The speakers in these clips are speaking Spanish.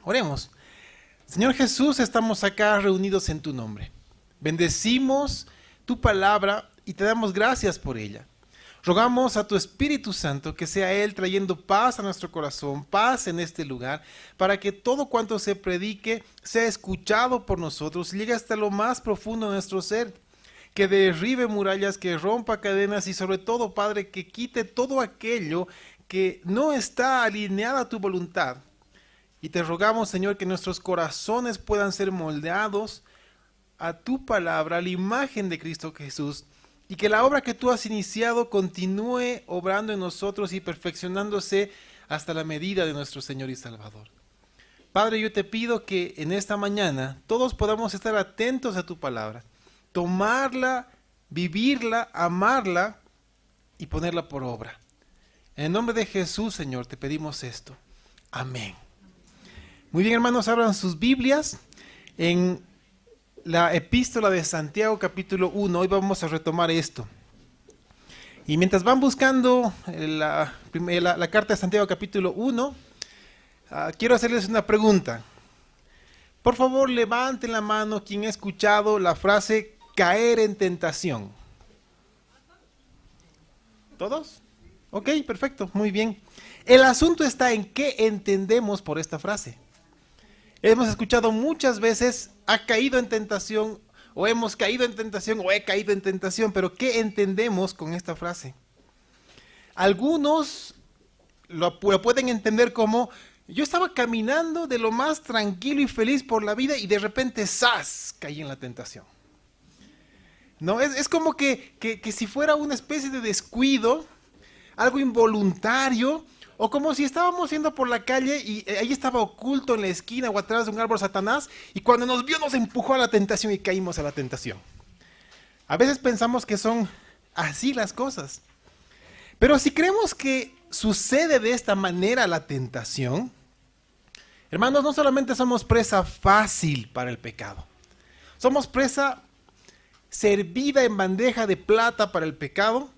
Oremos. Señor Jesús, estamos acá reunidos en tu nombre. Bendecimos tu palabra y te damos gracias por ella. Rogamos a tu Espíritu Santo que sea Él trayendo paz a nuestro corazón, paz en este lugar, para que todo cuanto se predique sea escuchado por nosotros y llegue hasta lo más profundo de nuestro ser. Que derribe murallas, que rompa cadenas y sobre todo, Padre, que quite todo aquello que no está alineado a tu voluntad. Y te rogamos, Señor, que nuestros corazones puedan ser moldeados a tu palabra, a la imagen de Cristo Jesús, y que la obra que tú has iniciado continúe obrando en nosotros y perfeccionándose hasta la medida de nuestro Señor y Salvador. Padre, yo te pido que en esta mañana todos podamos estar atentos a tu palabra, tomarla, vivirla, amarla y ponerla por obra. En el nombre de Jesús, Señor, te pedimos esto. Amén. Muy bien, hermanos, abran sus Biblias en la epístola de Santiago capítulo 1. Hoy vamos a retomar esto. Y mientras van buscando la carta de Santiago capítulo 1, quiero hacerles una pregunta. Por favor, levanten la mano quien ha escuchado la frase caer en tentación. ¿Todos? Ok, perfecto, muy bien. El asunto está en qué entendemos por esta frase. Hemos escuchado muchas veces, ha caído en tentación, o hemos caído en tentación, o he caído en tentación, pero ¿qué entendemos con esta frase? Algunos lo pueden entender como, yo estaba caminando de lo más tranquilo y feliz por la vida y de repente, ¡zas!, caí en la tentación. No, es como que si fuera una especie de descuido, algo involuntario, o como si estábamos yendo por la calle y ahí estaba oculto en la esquina o atrás de un árbol Satanás y cuando nos vio nos empujó a la tentación y caímos a la tentación. A veces pensamos que son así las cosas. Pero si creemos que sucede de esta manera la tentación, hermanos, no solamente somos presa fácil para el pecado, somos presa servida en bandeja de plata para el pecado.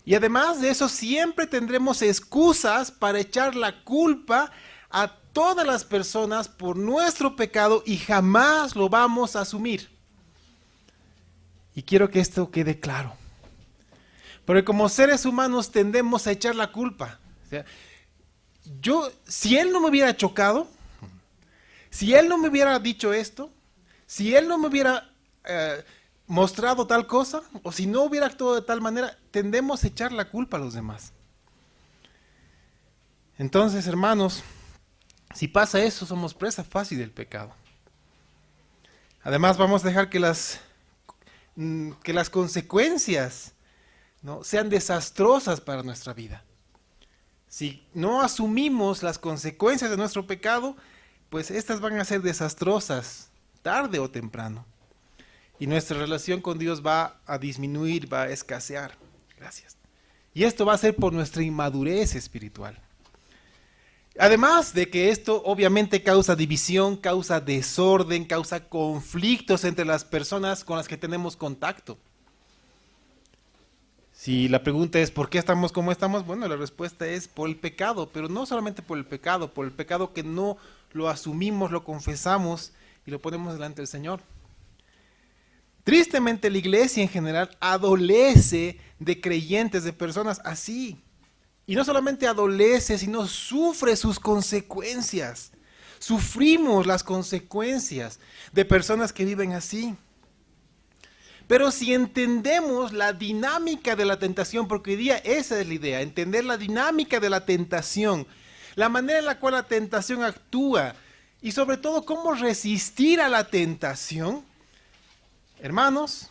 Y además de eso, siempre tendremos excusas para echar la culpa a todas las personas por nuestro pecado y jamás lo vamos a asumir. Y quiero que esto quede claro. Porque como seres humanos tendemos a echar la culpa. O sea, si él no me hubiera chocado, si él no me hubiera dicho esto, si él no me hubiera mostrado tal cosa, o si no hubiera actuado de tal manera, tendemos a echar la culpa a los demás. Entonces, hermanos, si pasa eso, somos presa fácil del pecado. Además, vamos a dejar que las consecuencias, ¿no?, sean desastrosas para nuestra vida. Si no asumimos las consecuencias de nuestro pecado, pues estas van a ser desastrosas, tarde o temprano. Y nuestra relación con Dios va a disminuir, va a escasear. Gracias. Y esto va a ser por nuestra inmadurez espiritual. Además de que esto obviamente causa división, causa desorden, causa conflictos entre las personas con las que tenemos contacto. Si la pregunta es ¿por qué estamos como estamos? Bueno, la respuesta es por el pecado, pero no solamente por el pecado que no lo asumimos, lo confesamos y lo ponemos delante del Señor. Tristemente la iglesia en general adolece de creyentes, de personas así. Y no solamente adolece, sino sufre sus consecuencias. Sufrimos las consecuencias de personas que viven así. Pero si entendemos la dinámica de la tentación, porque hoy día esa es la idea, entender la dinámica de la tentación, la manera en la cual la tentación actúa y sobre todo cómo resistir a la tentación, hermanos,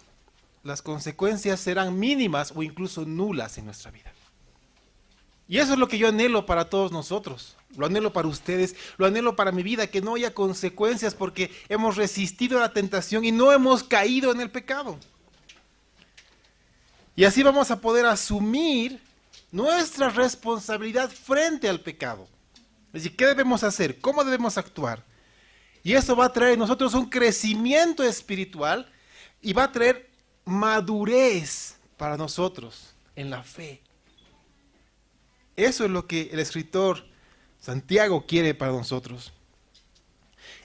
las consecuencias serán mínimas o incluso nulas en nuestra vida. Y eso es lo que yo anhelo para todos nosotros, lo anhelo para ustedes, lo anhelo para mi vida, que no haya consecuencias porque hemos resistido a la tentación y no hemos caído en el pecado. Y así vamos a poder asumir nuestra responsabilidad frente al pecado. Es decir, ¿qué debemos hacer? ¿Cómo debemos actuar? Y eso va a traer en nosotros un crecimiento espiritual y va a traer madurez para nosotros en la fe. Eso es lo que el escritor Santiago quiere para nosotros.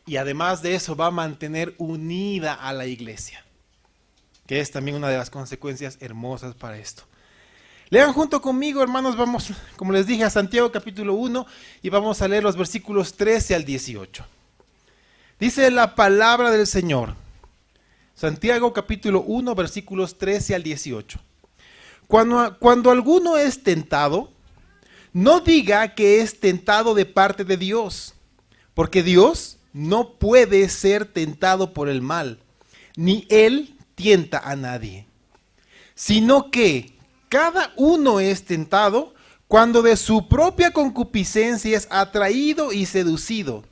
Y además de eso va a mantener unida a la iglesia, que es también una de las consecuencias hermosas para esto. Lean junto conmigo, hermanos, vamos, como les dije, a Santiago capítulo 1 y vamos a leer los versículos 13 al 18. Dice la palabra del Señor. Santiago capítulo 1, versículos 13 al 18. Cuando alguno es tentado, no diga que es tentado de parte de Dios, porque Dios no puede ser tentado por el mal, ni Él tienta a nadie, sino que cada uno es tentado cuando de su propia concupiscencia es atraído y seducido.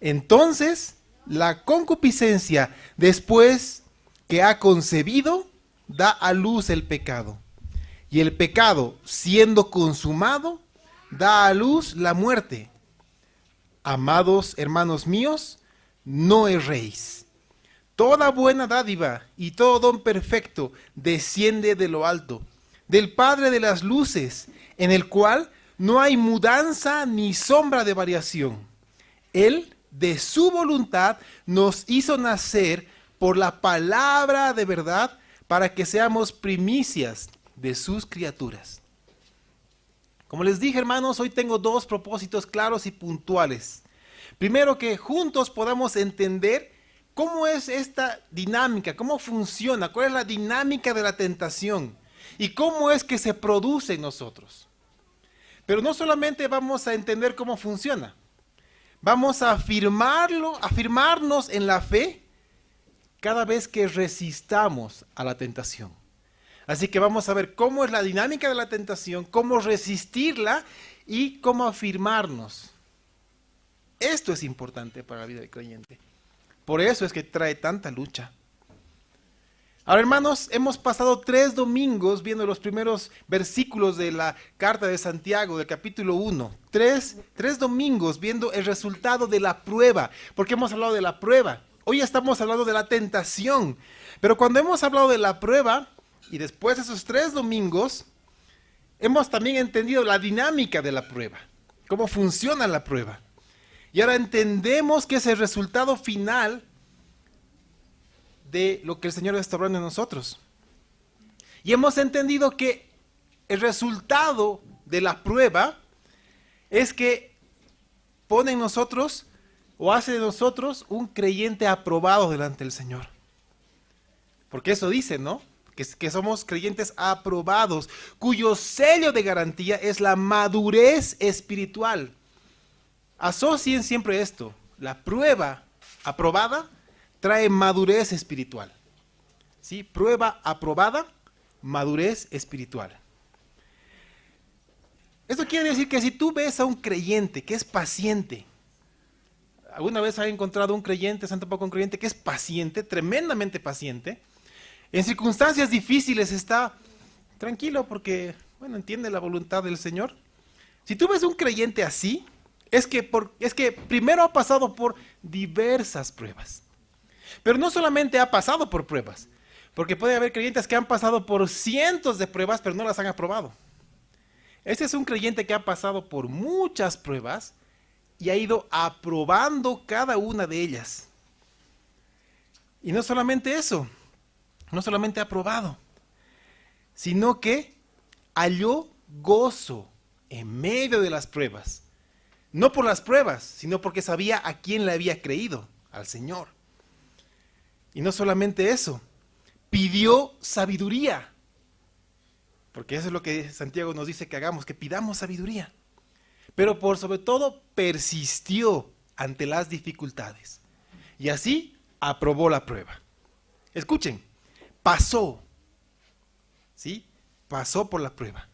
Entonces, la concupiscencia, después que ha concebido, da a luz el pecado. Y el pecado, siendo consumado, da a luz la muerte. Amados hermanos míos, no erréis. Toda buena dádiva y todo don perfecto desciende de lo alto, del Padre de las luces, en el cual no hay mudanza ni sombra de variación. Él, de su voluntad, nos hizo nacer por la palabra de verdad, para que seamos primicias de sus criaturas. Como les dije, hermanos, hoy tengo dos propósitos claros y puntuales. Primero, que juntos podamos entender cómo es esta dinámica, cómo funciona, cuál es la dinámica de la tentación y cómo es que se produce en nosotros. Pero no solamente vamos a entender cómo funciona, vamos a afirmarnos en la fe cada vez que resistamos a la tentación. Así que vamos a ver cómo es la dinámica de la tentación, cómo resistirla y cómo afirmarnos. Esto es importante para la vida del creyente. Por eso es que trae tanta lucha. Ahora, hermanos, hemos pasado 3 domingos viendo los primeros versículos de la carta de Santiago, del capítulo 1. Tres domingos viendo el resultado de la prueba, porque hemos hablado de la prueba. Hoy estamos hablando de la tentación. Pero cuando hemos hablado de la prueba, y después de esos 3 domingos, hemos también entendido la dinámica de la prueba, cómo funciona la prueba. Y ahora entendemos que es el resultado final de lo que el Señor está obrando en nosotros. Y hemos entendido que el resultado de la prueba es que pone en nosotros o hace de nosotros un creyente aprobado delante del Señor. Porque eso dice, ¿no? Que somos creyentes aprobados, cuyo sello de garantía es la madurez espiritual. Asocien siempre esto, la prueba aprobada trae madurez espiritual. ¿Sí? Prueba aprobada, madurez espiritual. Esto quiere decir que si tú ves a un creyente que es paciente, ¿alguna vez has encontrado un creyente, santo poco un creyente que es paciente, tremendamente paciente? En circunstancias difíciles está tranquilo porque, bueno, entiende la voluntad del Señor. Si tú ves un creyente así, es que primero ha pasado por diversas pruebas. Pero no solamente ha pasado por pruebas, porque puede haber creyentes que han pasado por cientos de pruebas, pero no las han aprobado. Este es un creyente que ha pasado por muchas pruebas y ha ido aprobando cada una de ellas. Y no solamente eso, no solamente ha aprobado, sino que halló gozo en medio de las pruebas. No por las pruebas, sino porque sabía a quién le había creído, al Señor. Y no solamente eso, pidió sabiduría. Porque eso es lo que Santiago nos dice que hagamos, que pidamos sabiduría. Pero por sobre todo persistió ante las dificultades. Y así aprobó la prueba. Escuchen, pasó. ¿Sí? Pasó por la prueba.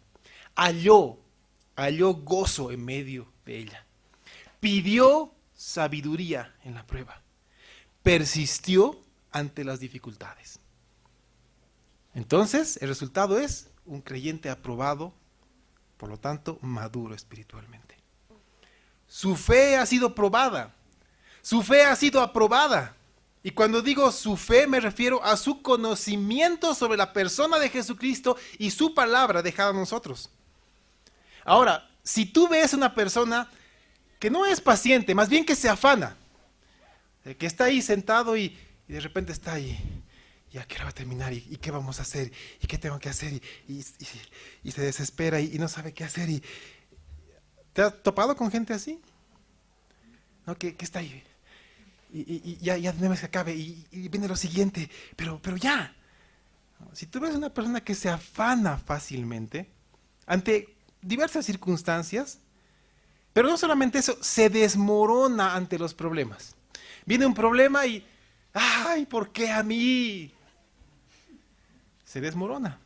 Halló gozo en medio de ella. Pidió sabiduría en la prueba. Persistió ante las dificultades. Entonces, el resultado es un creyente aprobado, por lo tanto, maduro espiritualmente. Su fe ha sido probada. Su fe ha sido aprobada. Y cuando digo su fe, me refiero a su conocimiento sobre la persona de Jesucristo y su palabra dejada a nosotros. Ahora, si tú ves una persona que no es paciente, más bien que se afana, Que está ahí sentado y de repente está ahí. ¿Ya qué hora va a terminar? ¿Y qué vamos a hacer? ¿Y qué tengo que hacer? Y se desespera y no sabe qué hacer. ¿Te has topado con gente así? ¿No? Que está ahí. Y ya tenemos que acabe. Y viene lo siguiente. Pero ya. Si tú ves una persona que se afana fácilmente ante diversas circunstancias, pero no solamente eso, se desmorona ante los problemas. Viene un problema y, ¡ay, ¿por qué a mí? Se desmorona.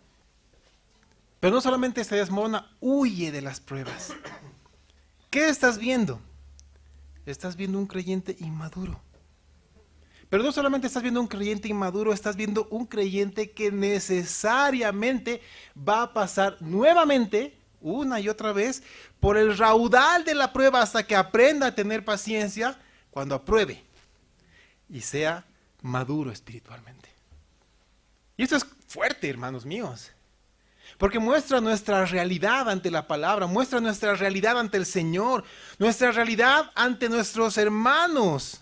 Pero no solamente se desmorona, huye de las pruebas. ¿Qué estás viendo? Estás viendo un creyente inmaduro. Pero no solamente estás viendo un creyente inmaduro, estás viendo un creyente que necesariamente va a pasar nuevamente, una y otra vez, por el raudal de la prueba hasta que aprenda a tener paciencia cuando apruebe y sea maduro espiritualmente. Y esto es fuerte, hermanos míos, porque muestra nuestra realidad ante la palabra, muestra nuestra realidad ante el Señor, nuestra realidad ante nuestros hermanos.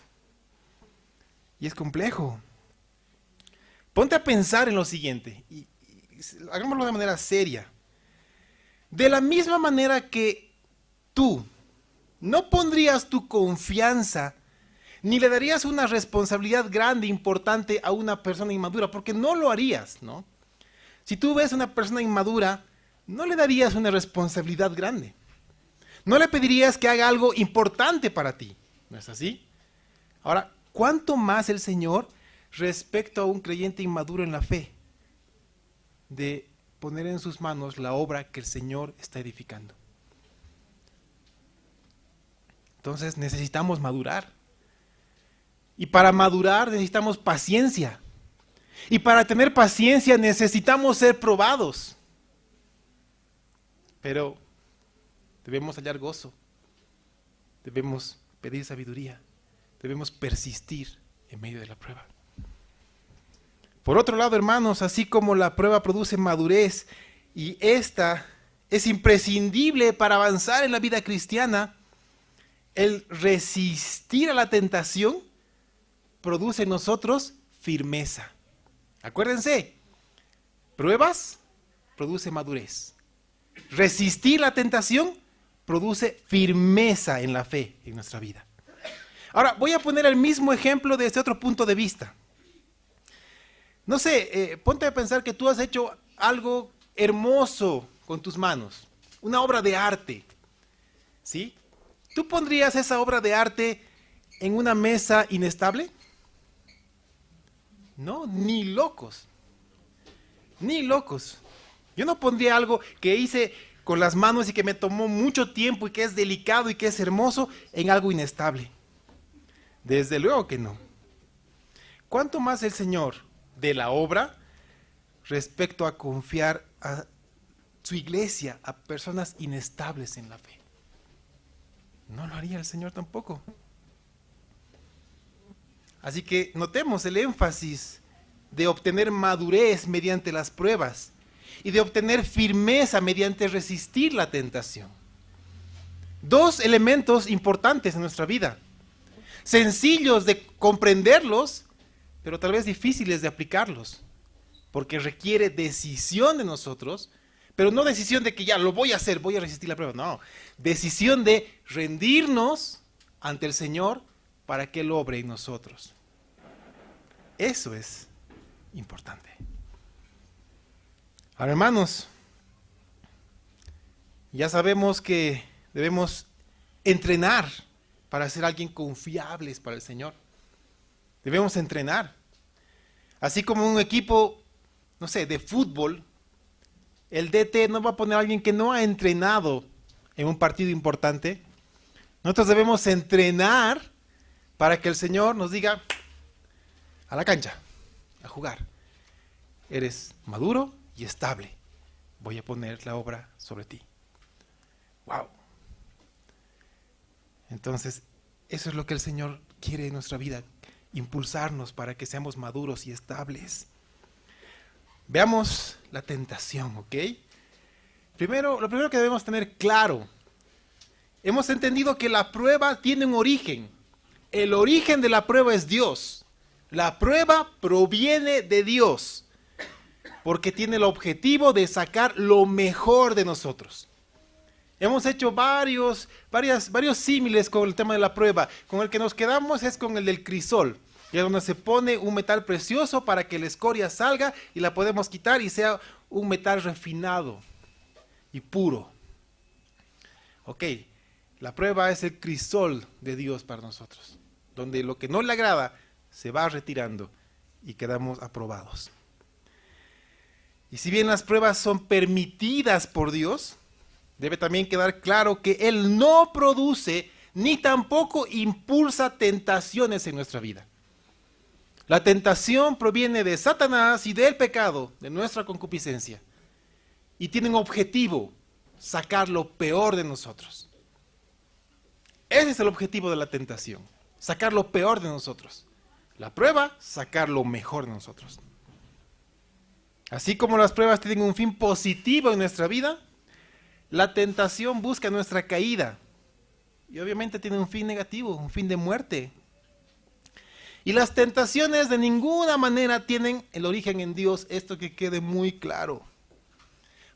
Y es complejo. Ponte a pensar en lo siguiente, y hagámoslo de manera seria. De la misma manera que tú no pondrías tu confianza, ni le darías una responsabilidad grande, importante a una persona inmadura, porque no lo harías, ¿no? Si tú ves a una persona inmadura, no le darías una responsabilidad grande. No le pedirías que haga algo importante para ti, ¿no es así? Ahora, ¿cuánto más el Señor respecto a un creyente inmaduro en la fe de poner en sus manos la obra que el Señor está edificando? Entonces necesitamos madurar. Y para madurar necesitamos paciencia. Y para tener paciencia necesitamos ser probados. Pero debemos hallar gozo. Debemos pedir sabiduría. Debemos persistir en medio de la prueba. Por otro lado, hermanos, así como la prueba produce madurez y esta es imprescindible para avanzar en la vida cristiana, el resistir a la tentación produce en nosotros firmeza. Acuérdense, pruebas produce madurez. Resistir la tentación produce firmeza en la fe en nuestra vida. Ahora, voy a poner el mismo ejemplo desde otro punto de vista. No sé, ponte a pensar que tú has hecho algo hermoso con tus manos, una obra de arte, ¿sí? ¿Tú pondrías esa obra de arte en una mesa inestable? No, ni locos, ni locos. Yo no pondría algo que hice con las manos y que me tomó mucho tiempo y que es delicado y que es hermoso en algo inestable. Desde luego que no. ¿Cuánto más el Señor de la obra respecto a confiar a su iglesia, a personas inestables en la fe? No lo haría el Señor tampoco. Así que notemos el énfasis de obtener madurez mediante las pruebas y de obtener firmeza mediante resistir la tentación. Dos elementos importantes en nuestra vida. Sencillos de comprenderlos, pero tal vez difíciles de aplicarlos, porque requiere decisión de nosotros, pero no decisión de que ya lo voy a hacer, voy a resistir la prueba, no, decisión de rendirnos ante el Señor para que Él obre en nosotros. Eso es importante. Ahora, hermanos, ya sabemos que debemos entrenar para ser alguien confiables para el Señor. Debemos entrenar. Así como un equipo, no sé, de fútbol, el DT no va a poner a alguien que no ha entrenado en un partido importante. Nosotros debemos entrenar para que el Señor nos diga, a la cancha, a jugar. Eres maduro y estable. Voy a poner la obra sobre ti. ¡Wow! Entonces, eso es lo que el Señor quiere en nuestra vida, impulsarnos para que seamos maduros y estables. Veamos la tentación, ¿ok? Lo primero que debemos tener claro, hemos entendido que la prueba tiene un origen. El origen de la prueba es Dios. La prueba proviene de Dios, porque tiene el objetivo de sacar lo mejor de nosotros. Hemos hecho varios símiles con el tema de la prueba. Con el que nos quedamos es con el del crisol, que es donde se pone un metal precioso para que la escoria salga y la podemos quitar y sea un metal refinado y puro. Ok, la prueba es el crisol de Dios para nosotros, donde lo que no le agrada se va retirando y quedamos aprobados. Y si bien las pruebas son permitidas por Dios, debe también quedar claro que Él no produce ni tampoco impulsa tentaciones en nuestra vida. La tentación proviene de Satanás y del pecado, de nuestra concupiscencia. Y tiene un objetivo, sacar lo peor de nosotros. Ese es el objetivo de la tentación, sacar lo peor de nosotros. La prueba, sacar lo mejor de nosotros. Así como las pruebas tienen un fin positivo en nuestra vida, la tentación busca nuestra caída. Y obviamente tiene un fin negativo, un fin de muerte. Y las tentaciones de ninguna manera tienen el origen en Dios, esto que quede muy claro.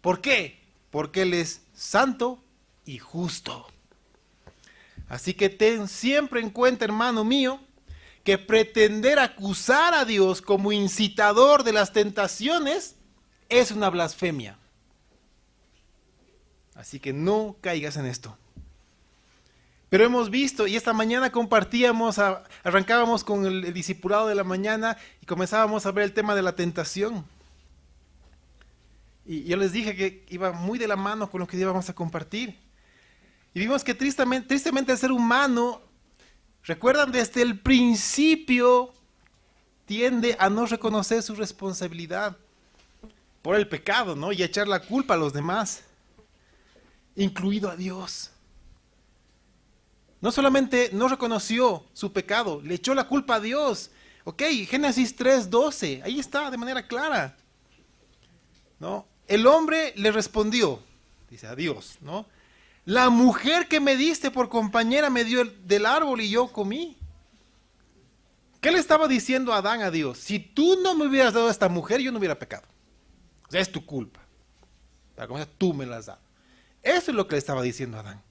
¿Por qué? Porque Él es santo y justo. Así que ten siempre en cuenta, hermano mío, que pretender acusar a Dios como incitador de las tentaciones es una blasfemia. Así que no caigas en esto. Pero hemos visto, y esta mañana arrancábamos con el discipulado de la mañana y comenzábamos a ver el tema de la tentación. Y yo les dije que iba muy de la mano con lo que íbamos a compartir. Y vimos que tristemente el ser humano, recuerdan, desde el principio tiende a no reconocer su responsabilidad por el pecado, ¿no? Y a echar la culpa a los demás, incluido a Dios. No solamente no reconoció su pecado, le echó la culpa a Dios. Ok, Génesis 3:12, ahí está de manera clara, ¿no? El hombre le respondió, dice a Dios, ¿no? La mujer que me diste por compañera me dio del árbol y yo comí. ¿Qué le estaba diciendo Adán a Dios? Si tú no me hubieras dado a esta mujer, yo no hubiera pecado. O sea, es tu culpa. Tú me la has dado. Eso es lo que le estaba diciendo a Adán.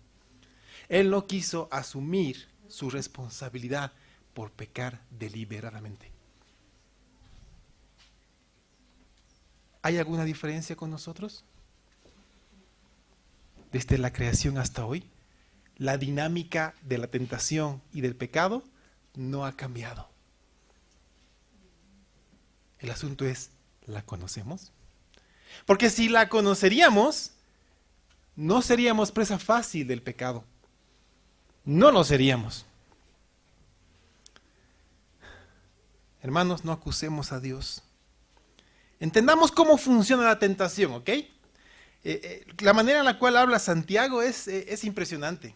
Él no quiso asumir su responsabilidad por pecar deliberadamente. ¿Hay alguna diferencia con nosotros? Desde la creación hasta hoy, la dinámica de la tentación y del pecado no ha cambiado. El asunto es, ¿la conocemos? Porque si la conoceríamos, no seríamos presa fácil del pecado. No lo seríamos. Hermanos, no acusemos a Dios. Entendamos cómo funciona la tentación, ¿ok? La manera en la cual habla Santiago es impresionante.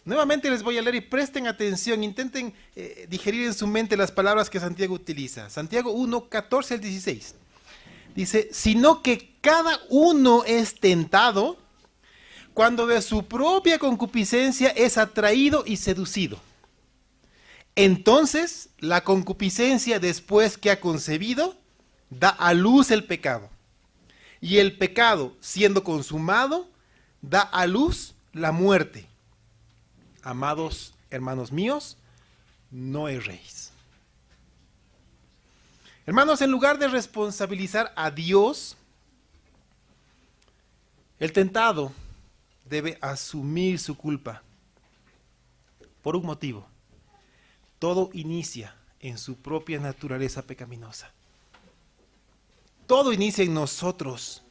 Nuevamente les voy a leer y presten atención, intenten digerir en su mente las palabras que Santiago utiliza. Santiago 1, 14 al 16. Dice, sino que cada uno es tentado cuando de su propia concupiscencia es atraído y seducido. Entonces, la concupiscencia, después que ha concebido, da a luz el pecado. Y el pecado, siendo consumado, da a luz la muerte. Amados hermanos míos, no erréis. Hermanos, en lugar de responsabilizar a Dios, el tentado debe asumir su culpa por un motivo. Todo inicia en su propia naturaleza pecaminosa. Todo inicia en nosotros.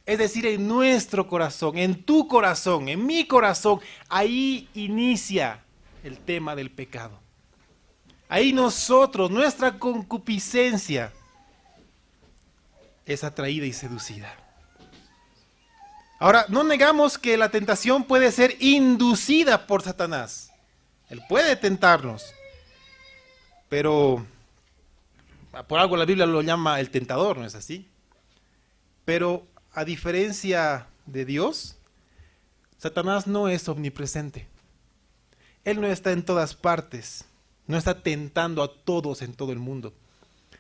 Es decir, en nuestro corazón, en tu corazón, en mi corazón. Ahí inicia el tema del pecado. Ahí nosotros, nuestra concupiscencia es atraída y seducida. Ahora, no negamos que la tentación puede ser inducida por Satanás. Él puede tentarnos. Pero por algo la Biblia lo llama el tentador, ¿no es así? Pero a diferencia de Dios, Satanás no es omnipresente. Él no está en todas partes, no está tentando a todos en todo el mundo.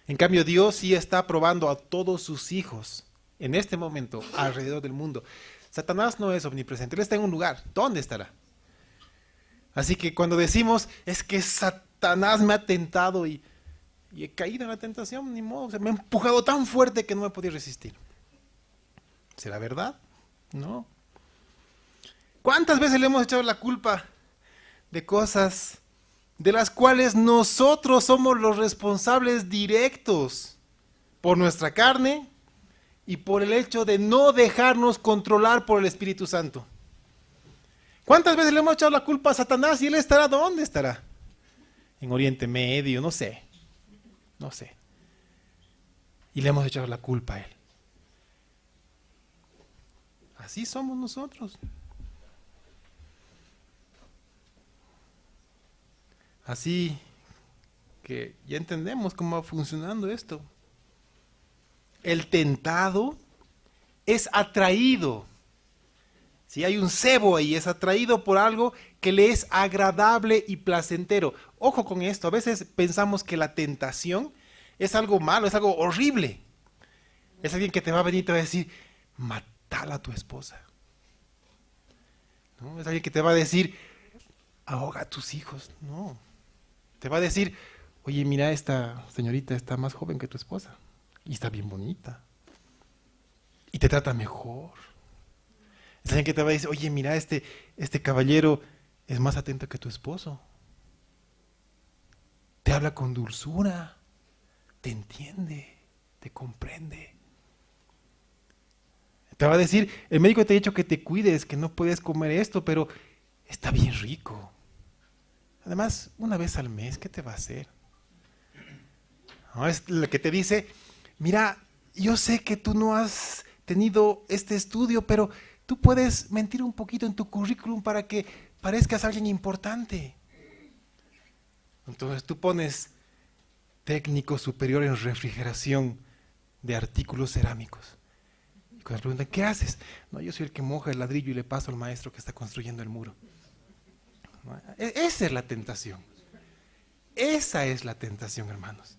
En cambio, Dios sí está probando a todos sus hijos en este momento alrededor del mundo. Satanás no es omnipresente, él está en un lugar. ¿Dónde estará? Así que cuando decimos, es que Satanás me ha tentado y he caído en la tentación, ni modo, me ha empujado tan fuerte que no me podía resistir. ¿Será verdad? No. ¿Cuántas veces le hemos echado la culpa de cosas de las cuales nosotros somos los responsables directos por nuestra carne y por el hecho de no dejarnos controlar por el Espíritu Santo? ¿Cuántas veces le hemos echado la culpa a Satanás y él estará? ¿Dónde estará? En Oriente Medio, no sé. Y le hemos echado la culpa a él. Así somos nosotros. Así que ya entendemos cómo va funcionando esto. El tentado es atraído. Si hay un cebo ahí, es atraído por algo que le es agradable y placentero. Ojo con esto, a veces pensamos que la tentación es algo malo, es algo horrible. Es alguien que te va a venir y te va a decir, matala a tu esposa. ¿No? Es alguien que te va a decir, ahoga a tus hijos. No. Te va a decir, oye, mira, esta señorita está más joven que tu esposa y está bien bonita y te trata mejor. Es alguien que te va a decir, oye, mira, este caballero es más atento que tu esposo. Te habla con dulzura, te entiende, te comprende. Te va a decir, el médico te ha dicho que te cuides, que no puedes comer esto, pero está bien rico. Además, una vez al mes, ¿qué te va a hacer? No, es lo que te dice, mira, yo sé que tú no has tenido este estudio, pero tú puedes mentir un poquito en tu currículum para que parezcas alguien importante. Entonces tú pones técnico superior en refrigeración de artículos cerámicos. Y cuando preguntan, ¿qué haces? No, yo soy el que moja el ladrillo y le paso al maestro que está construyendo el muro. Esa es la tentación. Esa es la tentación, hermanos.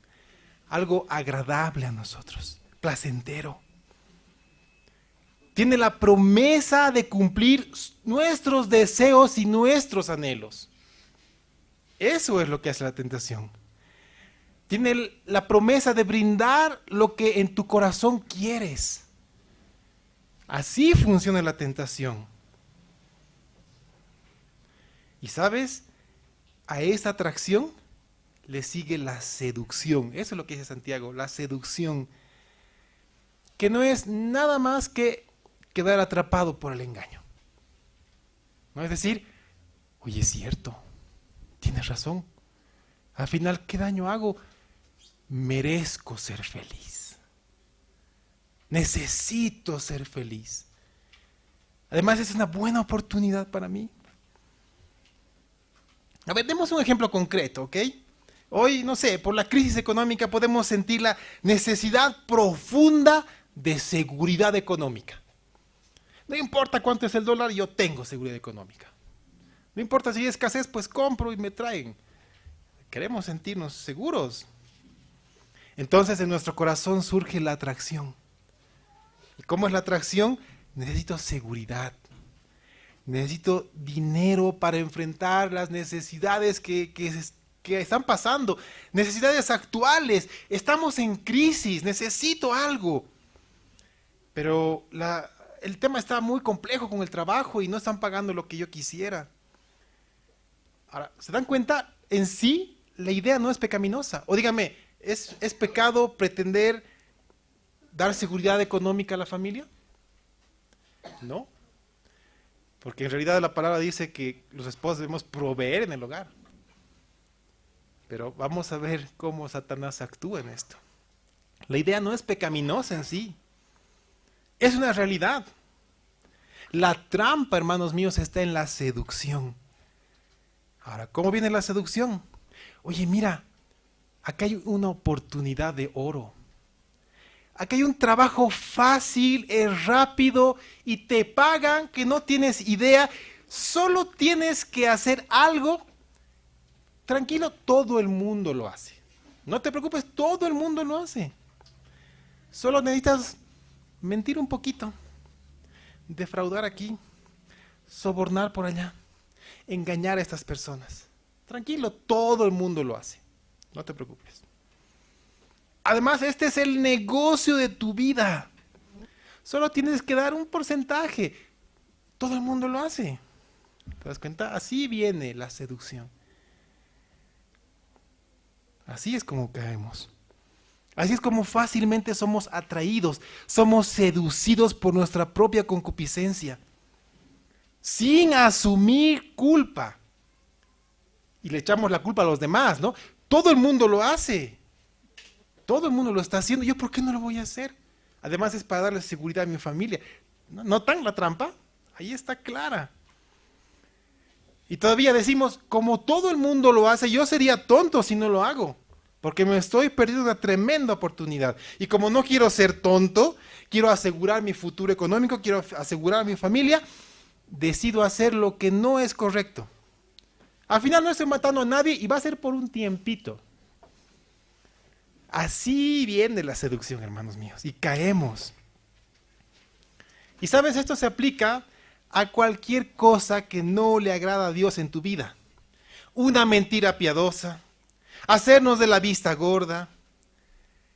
Algo agradable a nosotros, placentero. Tiene la promesa de cumplir nuestros deseos y nuestros anhelos. Eso es lo que hace la tentación. Tiene la promesa de brindar lo que en tu corazón quieres. Así funciona la tentación. Y sabes, a esa atracción le sigue la seducción. Eso es lo que dice Santiago, la seducción. Que no es nada más que quedar atrapado por el engaño. ¿No? Es decir, oye, es cierto, tienes razón. Al final, ¿qué daño hago? Merezco ser feliz. Necesito ser feliz. Además, es una buena oportunidad para mí. A ver, demos un ejemplo concreto, ¿ok? Hoy, no sé, por la crisis económica podemos sentir la necesidad profunda de seguridad económica. No importa cuánto es el dólar, yo tengo seguridad económica. No importa si hay escasez, pues compro y me traen. Queremos sentirnos seguros. Entonces en nuestro corazón surge la atracción. ¿Y cómo es la atracción? Necesito seguridad. Necesito dinero para enfrentar las necesidades que están pasando. Necesidades actuales. Estamos en crisis. Necesito algo. Pero el tema está muy complejo con el trabajo y no están pagando lo que yo quisiera. Ahora, ¿se dan cuenta? En sí, la idea no es pecaminosa. O dígame, ¿es pecado pretender dar seguridad económica a la familia? No. Porque en realidad la palabra dice que los esposos debemos proveer en el hogar. Pero vamos a ver cómo Satanás actúa en esto. La idea no es pecaminosa en sí. Es una realidad. La trampa, hermanos míos, está en la seducción. Ahora, ¿cómo viene la seducción? Oye, mira, acá hay una oportunidad de oro. Acá hay un trabajo fácil, es rápido y te pagan que no tienes idea. Solo tienes que hacer algo Tranquilo, todo el mundo lo hace. No te preocupes, todo el mundo lo hace. Solo necesitas mentir un poquito, defraudar aquí, sobornar por allá, engañar a estas personas. Tranquilo, todo el mundo lo hace. No te preocupes. Además, este es el negocio de tu vida. Solo tienes que dar un porcentaje. Todo el mundo lo hace. ¿Te das cuenta? Así viene la seducción. Así es como caemos. Así es como fácilmente somos atraídos, somos seducidos por nuestra propia concupiscencia, sin asumir culpa. Y le echamos la culpa a los demás, ¿no? Todo el mundo lo hace. Todo el mundo lo está haciendo. ¿Yo por qué no lo voy a hacer? Además es para darle seguridad a mi familia. ¿Notan la trampa? Ahí está clara. Y todavía decimos, como todo el mundo lo hace, yo sería tonto si no lo hago, porque me estoy perdiendo una tremenda oportunidad. Y como no quiero ser tonto, quiero asegurar mi futuro económico, quiero asegurar a mi familia, decido hacer lo que no es correcto. Al final no estoy matando a nadie y va a ser por un tiempito. Así viene la seducción, hermanos míos, y caemos. Y sabes, esto se aplica a cualquier cosa que no le agrada a Dios en tu vida. Una mentira piadosa, hacernos de la vista gorda,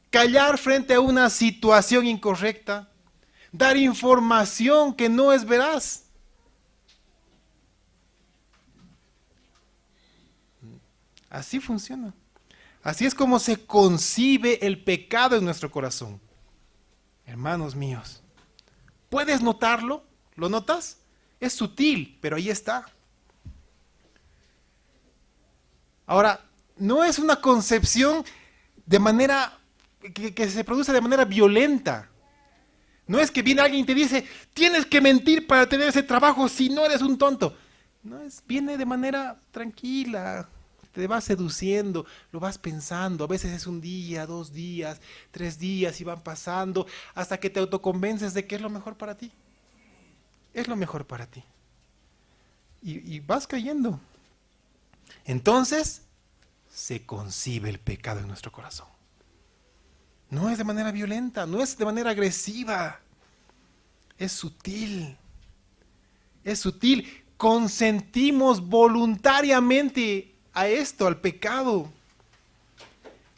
callar frente a una situación incorrecta, dar información que no es veraz. Así funciona. Así es como se concibe el pecado en nuestro corazón. Hermanos míos, ¿puedes notarlo? ¿Lo notas? Es sutil, pero ahí está. Ahora, no es una concepción de manera que se produce de manera violenta. No es que viene alguien y te dice, tienes que mentir para tener ese trabajo si no eres un tonto. No, viene de manera tranquila, te vas seduciendo, lo vas pensando. A veces es un día, 2 días, 3 días y van pasando hasta que te autoconvences de que es lo mejor para ti. Es lo mejor para ti. Y vas cayendo. Entonces, se concibe el pecado en nuestro corazón. No es de manera violenta, no es de manera agresiva. Es sutil. Es sutil. Consentimos voluntariamente a esto, al pecado.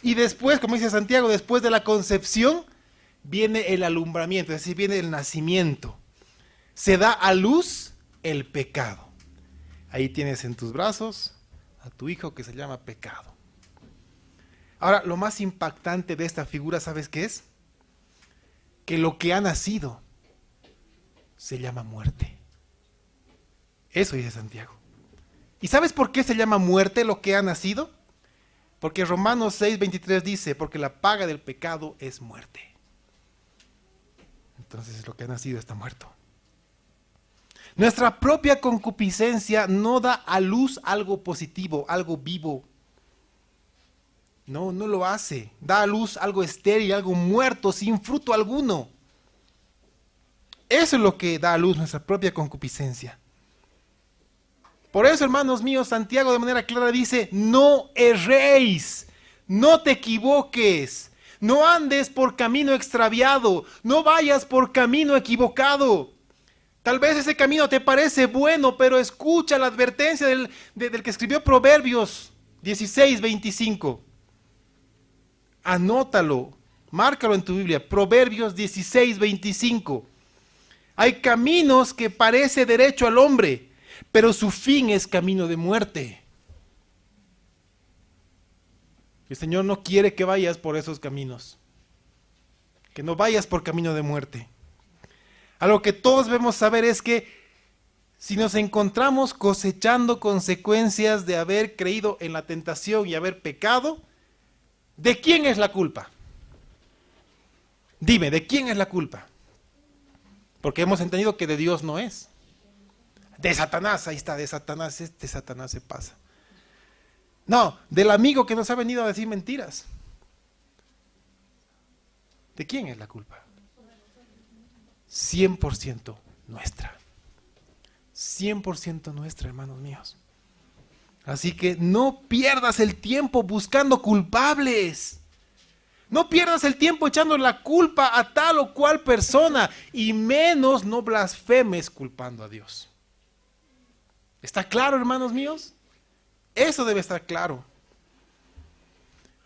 Y después, como dice Santiago, después de la concepción, viene el alumbramiento, es decir, viene el nacimiento. Se da a luz el pecado. Ahí tienes en tus brazos a tu hijo que se llama pecado. Ahora, lo más impactante de esta figura, ¿sabes qué es? Que lo que ha nacido se llama muerte. Eso dice Santiago. ¿Y sabes por qué se llama muerte lo que ha nacido? Porque Romanos 6:23 dice, porque la paga del pecado es muerte. Entonces lo que ha nacido está muerto. Nuestra propia concupiscencia no da a luz algo positivo, algo vivo. No, no lo hace. Da a luz algo estéril, algo muerto, sin fruto alguno. Eso es lo que da a luz nuestra propia concupiscencia. Por eso, hermanos míos, Santiago de manera clara dice, no erréis, no te equivoques, no andes por camino extraviado, no vayas por camino equivocado. Tal vez ese camino te parece bueno, pero escucha la advertencia del que escribió Proverbios 16:25. Anótalo, márcalo en tu Biblia, Proverbios 16:25. Hay caminos que parece derecho al hombre, pero su fin es camino de muerte. El Señor no quiere que vayas por esos caminos, que no vayas por camino de muerte. Algo que todos debemos saber es que si nos encontramos cosechando consecuencias de haber creído en la tentación y haber pecado, ¿de quién es la culpa? Dime, ¿de quién es la culpa? Porque hemos entendido que de Dios no es. De Satanás, ahí está, de Satanás, Satanás se pasa. No, del amigo que nos ha venido a decir mentiras. ¿De quién es la culpa? 100% nuestra. 100% nuestra, hermanos míos. Así que no pierdas el tiempo buscando culpables. No pierdas el tiempo echando la culpa a tal o cual persona, y menos no blasfemes culpando a Dios. ¿Está claro, hermanos míos? Eso debe estar claro.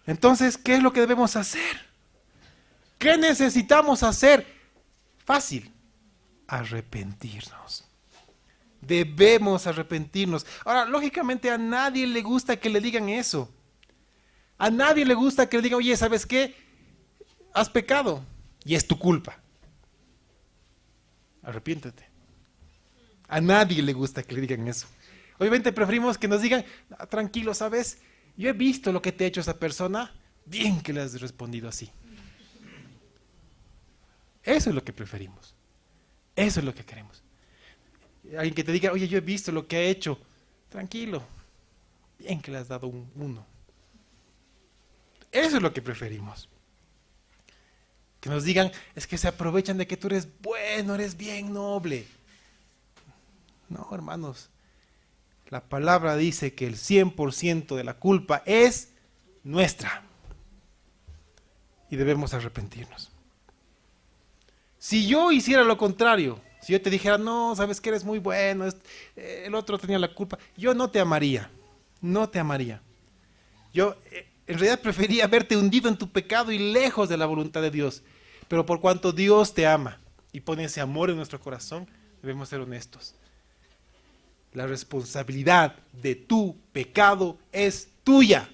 Entonces, ¿qué es lo que debemos hacer? ¿Qué necesitamos hacer? Fácil, arrepentirnos. Debemos arrepentirnos. Ahora, lógicamente a nadie le gusta que le digan eso. A nadie le gusta que le digan, oye, ¿sabes qué? Has pecado y es tu culpa. Arrepiéntete. A nadie le gusta que le digan eso. Obviamente preferimos que nos digan, tranquilo, ¿sabes? Yo he visto lo que te ha hecho esa persona, bien que le has respondido así. Eso es lo que preferimos. Eso es lo que queremos. Alguien que te diga, oye, yo he visto lo que ha hecho, tranquilo, bien que le has dado un 1. Eso es lo que preferimos. Que nos digan, es que se aprovechan de que tú eres bueno, eres bien noble. No, hermanos. La palabra dice que el 100% de la culpa es nuestra. Y debemos arrepentirnos. Si yo hiciera lo contrario, si yo te dijera, no, sabes que eres muy bueno, el otro tenía la culpa, yo no te amaría. No te amaría. Yo en realidad prefería verte hundido en tu pecado y lejos de la voluntad de Dios. Pero por cuanto Dios te ama y pone ese amor en nuestro corazón, debemos ser honestos. La responsabilidad de tu pecado es tuya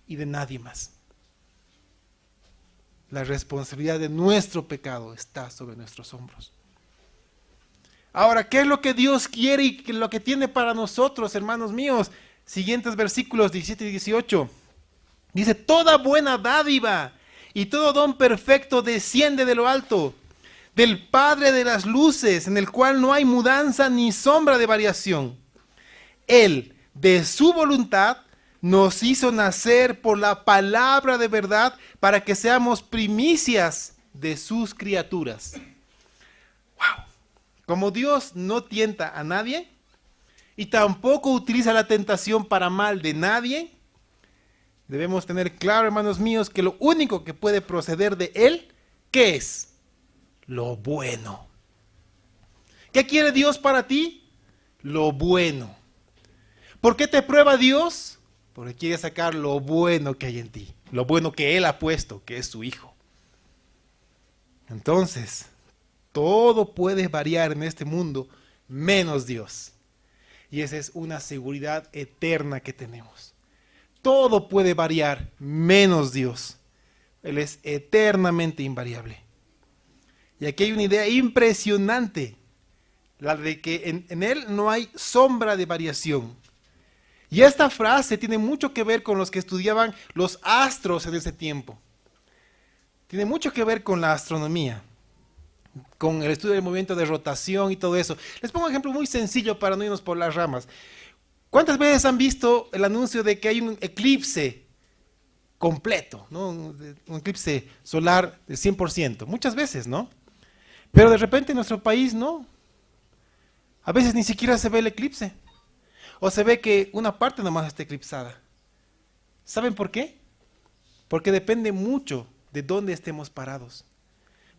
y de nadie más. La responsabilidad de nuestro pecado está sobre nuestros hombros. Ahora, ¿qué es lo que Dios quiere y lo que tiene para nosotros, hermanos míos? Siguientes versículos 17 y 18. Dice, toda buena dádiva y todo don perfecto desciende de lo alto, del Padre de las luces, en el cual no hay mudanza ni sombra de variación. Él, de su voluntad, nos hizo nacer por la palabra de verdad para que seamos primicias de sus criaturas. ¡Wow! Como Dios no tienta a nadie y tampoco utiliza la tentación para mal de nadie, debemos tener claro, hermanos míos, que lo único que puede proceder de Él, ¿qué es? Lo bueno. ¿Qué quiere Dios para ti? Lo bueno. ¿Por qué te prueba Dios? Porque quiere sacar lo bueno que hay en ti, lo bueno que Él ha puesto, que es su Hijo. Entonces, todo puede variar en este mundo, menos Dios. Y esa es una seguridad eterna que tenemos. Todo puede variar, menos Dios. Él es eternamente invariable. Y aquí hay una idea impresionante, la de que en Él no hay sombra de variación. Y esta frase tiene mucho que ver con los que estudiaban los astros en ese tiempo. Tiene mucho que ver con la astronomía, con el estudio del movimiento de rotación y todo eso. Les pongo un ejemplo muy sencillo para no irnos por las ramas. ¿Cuántas veces han visto el anuncio de que hay un eclipse completo, ¿no? Un eclipse solar del 100%? Muchas veces, ¿no? Pero de repente en nuestro país no. A veces ni siquiera se ve el eclipse. O se ve que una parte nomás está eclipsada. ¿Saben por qué? Porque depende mucho de dónde estemos parados.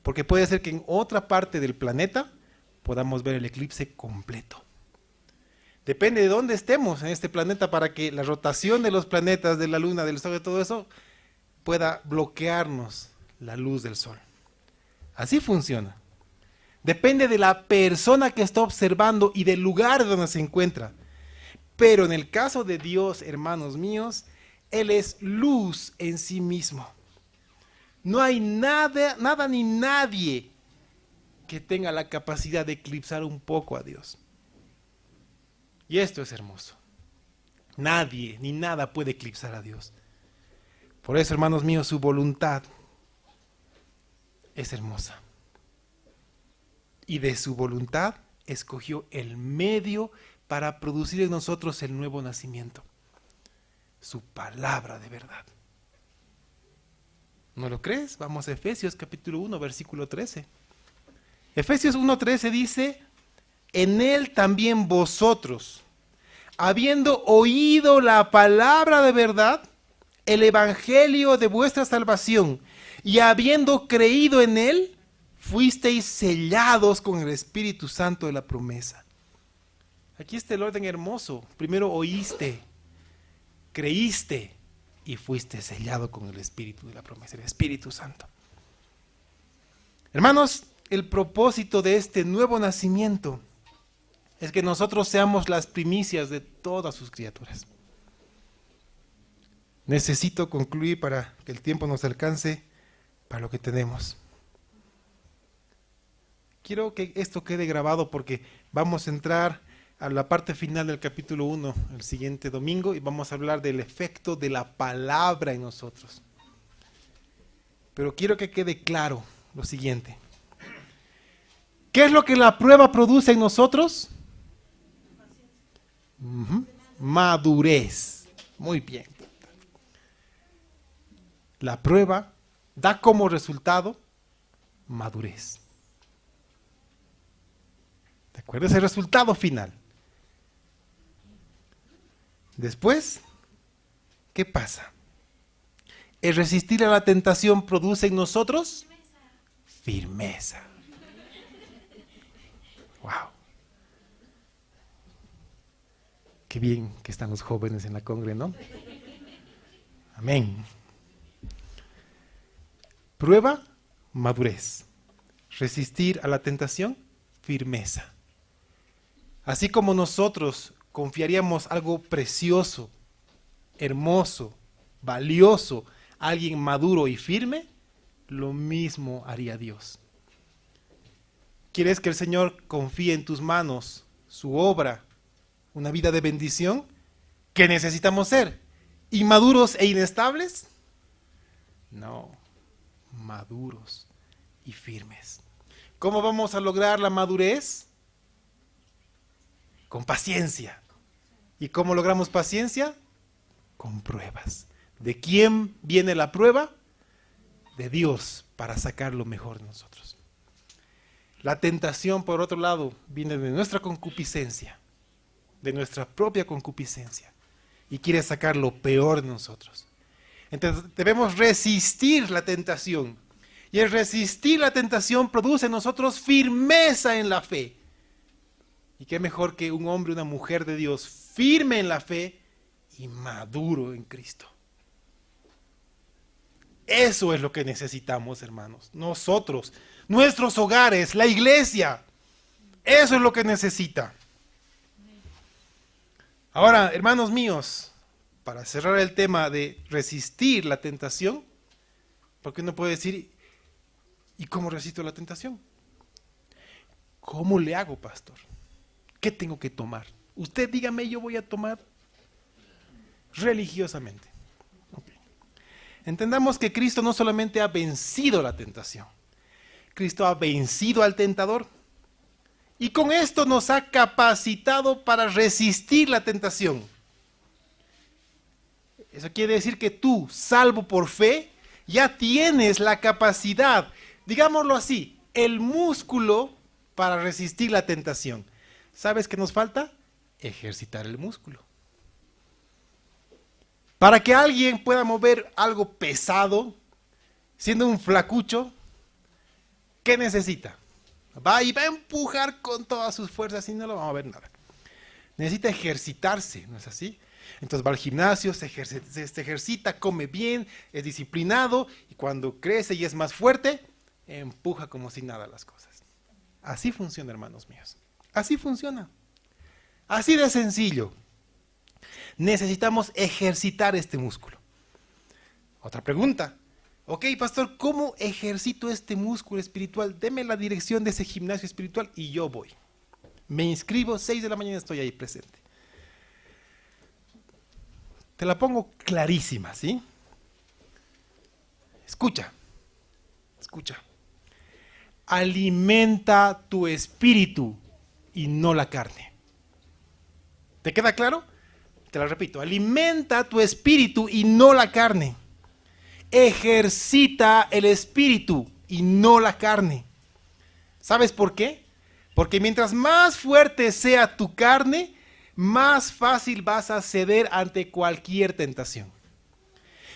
Porque puede ser que en otra parte del planeta podamos ver el eclipse completo. Depende de dónde estemos en este planeta para que la rotación de los planetas, de la luna, del sol, de todo eso, pueda bloquearnos la luz del sol. Así funciona. Depende de la persona que está observando y del lugar donde se encuentra. Pero en el caso de Dios, hermanos míos, Él es luz en sí mismo. No hay nada ni nadie que tenga la capacidad de eclipsar un poco a Dios. Y esto es hermoso. Nadie ni nada puede eclipsar a Dios. Por eso, hermanos míos, su voluntad es hermosa. Y de su voluntad escogió el medio para producir en nosotros el nuevo nacimiento. Su palabra de verdad. ¿No lo crees? Vamos a Efesios capítulo 1, versículo 13. Efesios 1:13 dice, en Él también vosotros, habiendo oído la palabra de verdad, el evangelio de vuestra salvación, y habiendo creído en él, fuisteis sellados con el Espíritu Santo de la promesa. Aquí está el orden hermoso. Primero oíste, creíste y fuiste sellado con el Espíritu de la promesa, el Espíritu Santo. Hermanos, el propósito de este nuevo nacimiento es que nosotros seamos las primicias de todas sus criaturas. Necesito concluir para que el tiempo nos alcance para lo que tenemos. Quiero que esto quede grabado porque vamos a entrar a la parte final del capítulo 1 el siguiente domingo y vamos a hablar del efecto de la palabra en nosotros. Pero quiero que quede claro lo siguiente. ¿Qué es lo que la prueba produce en nosotros? Madurez. Muy bien. La prueba da como resultado madurez. ¿De acuerdo? Es el resultado final. Después, ¿qué pasa? El resistir a la tentación produce en nosotros firmeza. Wow. Qué bien que están los jóvenes en la congre, ¿no? Amén. Prueba, madurez. Resistir a la tentación, firmeza. Así como nosotros confiaríamos algo precioso, hermoso, valioso, a alguien maduro y firme, lo mismo haría Dios. ¿Quieres que el Señor confíe en tus manos su obra, una vida de bendición? ¿Qué necesitamos ser? ¿Inmaduros e inestables? No, maduros y firmes. ¿Cómo vamos a lograr la madurez? Con paciencia. ¿Y cómo logramos paciencia? Con pruebas. ¿De quién viene la prueba? De Dios, para sacar lo mejor de nosotros. La tentación, por otro lado, viene de nuestra concupiscencia, de nuestra propia concupiscencia, y quiere sacar lo peor de nosotros. Entonces debemos resistir la tentación, y el resistir la tentación produce en nosotros firmeza en la fe. Y qué mejor que un hombre, una mujer de Dios firme en la fe y maduro en Cristo. Eso es lo que necesitamos, hermanos. Nosotros, nuestros hogares, la iglesia. Eso es lo que necesita. Ahora, hermanos míos, para cerrar el tema de resistir la tentación, porque uno puede decir, ¿y cómo resisto la tentación? ¿Cómo le hago, pastor? ¿Qué tengo que tomar? Usted dígame, yo voy a tomar religiosamente. Okay. Entendamos que Cristo no solamente ha vencido la tentación, Cristo ha vencido al tentador y con esto nos ha capacitado para resistir la tentación. Eso quiere decir que tú, salvo por fe, ya tienes la capacidad, digámoslo así, el músculo para resistir la tentación. ¿Sabes qué nos falta? Ejercitar el músculo. Para que alguien pueda mover algo pesado, siendo un flacucho, ¿qué necesita? Va a empujar con todas sus fuerzas y no lo va a mover nada. Necesita ejercitarse, ¿no es así? Entonces va al gimnasio, se ejercita, come bien, es disciplinado y cuando crece y es más fuerte, empuja como si nada las cosas. Así funciona, hermanos míos. Así funciona. Así de sencillo. Necesitamos ejercitar este músculo. Otra pregunta. Ok, pastor, ¿cómo ejercito este músculo espiritual? Deme la dirección de ese gimnasio espiritual y yo voy. Me inscribo, 6 de la mañana estoy ahí presente. Te la pongo clarísima, ¿sí? Escucha. Alimenta tu espíritu y no la carne. ¿Te queda claro? Te la repito. Alimenta tu espíritu y no la carne. Ejercita el espíritu y no la carne. ¿Sabes por qué? Porque mientras más fuerte sea tu carne, más fácil vas a ceder ante cualquier tentación.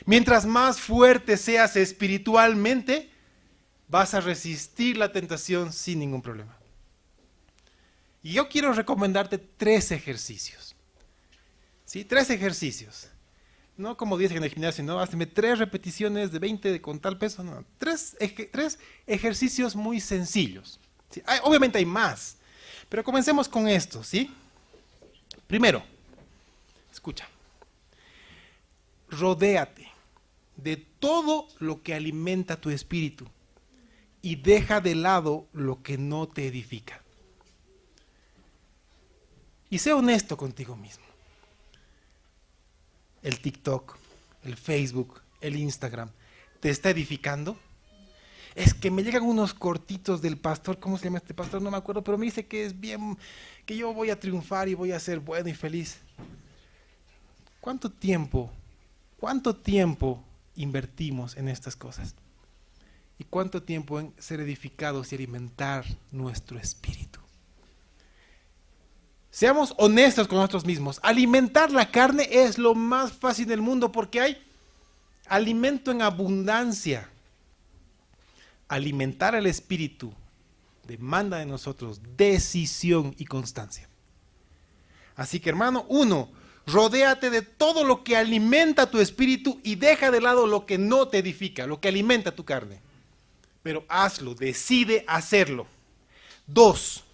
Mientras más fuerte seas espiritualmente, vas a resistir la tentación sin ningún problema. Y yo quiero recomendarte 3 ejercicios. ¿Sí? 3 ejercicios. No como dicen en el gimnasio, no, hazme 3 repeticiones de 20 con tal peso. No, 3 ejercicios muy sencillos. ¿Sí? Obviamente hay más, pero comencemos con esto, ¿sí? Primero, escucha. Rodéate de todo lo que alimenta tu espíritu y deja de lado lo que no te edifica. Y sé honesto contigo mismo. El TikTok, el Facebook, el Instagram, ¿te está edificando? Es que me llegan unos cortitos del pastor, ¿cómo se llama este pastor? No me acuerdo, pero me dice que es bien, que yo voy a triunfar y voy a ser bueno y feliz. ¿Cuánto tiempo invertimos en estas cosas? ¿Y cuánto tiempo en ser edificados y alimentar nuestro espíritu? Seamos honestos con nosotros mismos. Alimentar la carne es lo más fácil del mundo porque hay alimento en abundancia. Alimentar el espíritu demanda de nosotros decisión y constancia. Así que, hermano, 1, rodéate de todo lo que alimenta tu espíritu y deja de lado lo que no te edifica, lo que alimenta tu carne. Pero hazlo, decide hacerlo. 2,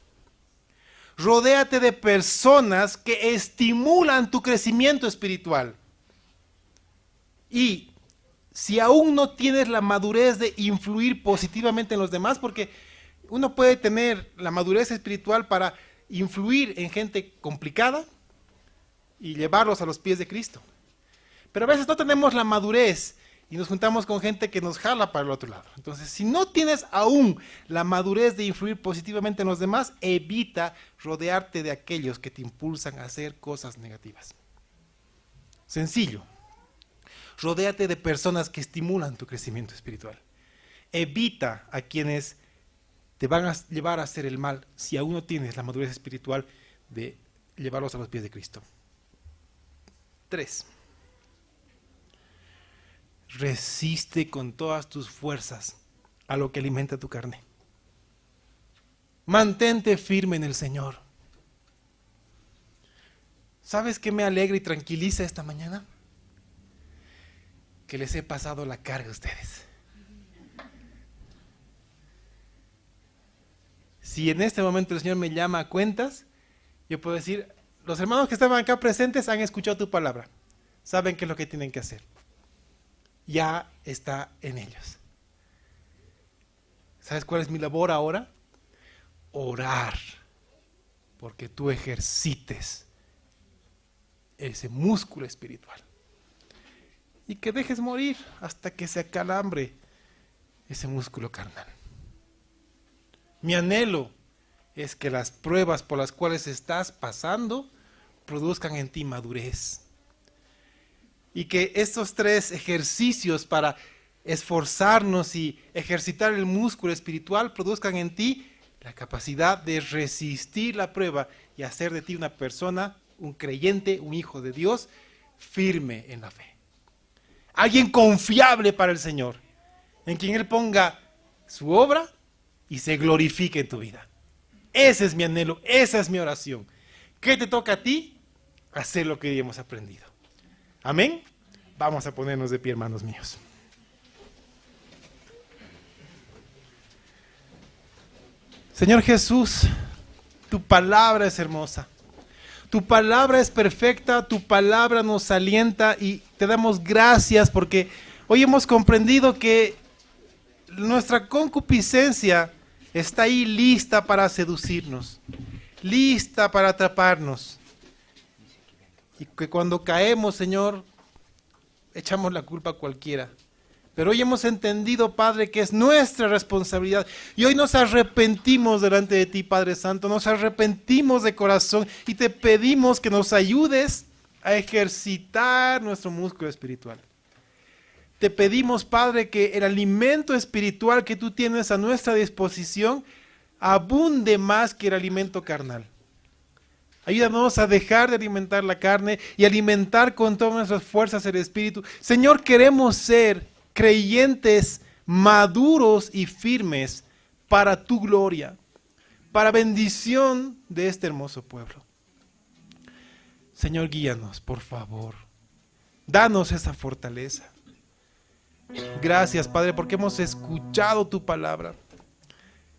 rodéate de personas que estimulan tu crecimiento espiritual. Y si aún no tienes la madurez de influir positivamente en los demás, porque uno puede tener la madurez espiritual para influir en gente complicada y llevarlos a los pies de Cristo. Pero a veces no tenemos la madurez y nos juntamos con gente que nos jala para el otro lado. Entonces, si no tienes aún la madurez de influir positivamente en los demás, evita rodearte de aquellos que te impulsan a hacer cosas negativas. Sencillo. Rodéate de personas que estimulan tu crecimiento espiritual. Evita a quienes te van a llevar a hacer el mal si aún no tienes la madurez espiritual de llevarlos a los pies de Cristo. 3. Resiste con todas tus fuerzas a lo que alimenta tu carne. Mantente firme en el Señor. ¿Sabes qué me alegra y tranquiliza esta mañana? Que les he pasado la carga a ustedes. Si en este momento el Señor me llama a cuentas, yo puedo decir, los hermanos que estaban acá presentes han escuchado tu palabra, saben qué es lo que tienen que hacer. Ya está en ellos. ¿Sabes cuál es mi labor ahora? Orar, porque tú ejercites ese músculo espiritual. Y que dejes morir hasta que se acalambre ese músculo carnal. Mi anhelo es que las pruebas por las cuales estás pasando produzcan en ti madurez. Y que estos 3 ejercicios para esforzarnos y ejercitar el músculo espiritual produzcan en ti la capacidad de resistir la prueba y hacer de ti una persona, un creyente, un hijo de Dios, firme en la fe. Alguien confiable para el Señor, en quien Él ponga su obra y se glorifique en tu vida. Ese es mi anhelo, esa es mi oración. ¿Qué te toca a ti? Hacer lo que hemos aprendido. Amén. Vamos a ponernos de pie, hermanos míos. Señor Jesús, tu palabra es hermosa. Tu palabra es perfecta, tu palabra nos alienta y te damos gracias porque hoy hemos comprendido que nuestra concupiscencia está ahí lista para seducirnos, lista para atraparnos. Y que cuando caemos, Señor, echamos la culpa a cualquiera. Pero hoy hemos entendido, Padre, que es nuestra responsabilidad. Y hoy nos arrepentimos delante de ti, Padre Santo. Nos arrepentimos de corazón y te pedimos que nos ayudes a ejercitar nuestro músculo espiritual. Te pedimos, Padre, que el alimento espiritual que tú tienes a nuestra disposición abunde más que el alimento carnal. Ayúdanos a dejar de alimentar la carne y alimentar con todas nuestras fuerzas el Espíritu. Señor, queremos ser creyentes maduros y firmes para tu gloria, para bendición de este hermoso pueblo. Señor, guíanos, por favor. Danos esa fortaleza. Gracias, Padre, porque hemos escuchado tu palabra.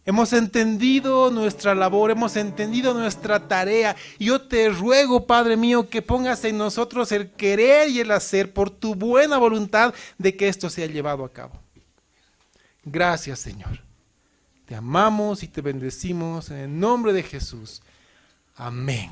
Hemos entendido nuestra labor, hemos entendido nuestra tarea. Y yo te ruego, Padre mío, que pongas en nosotros el querer y el hacer por tu buena voluntad de que esto sea llevado a cabo. Gracias, Señor. Te amamos y te bendecimos en el nombre de Jesús. Amén.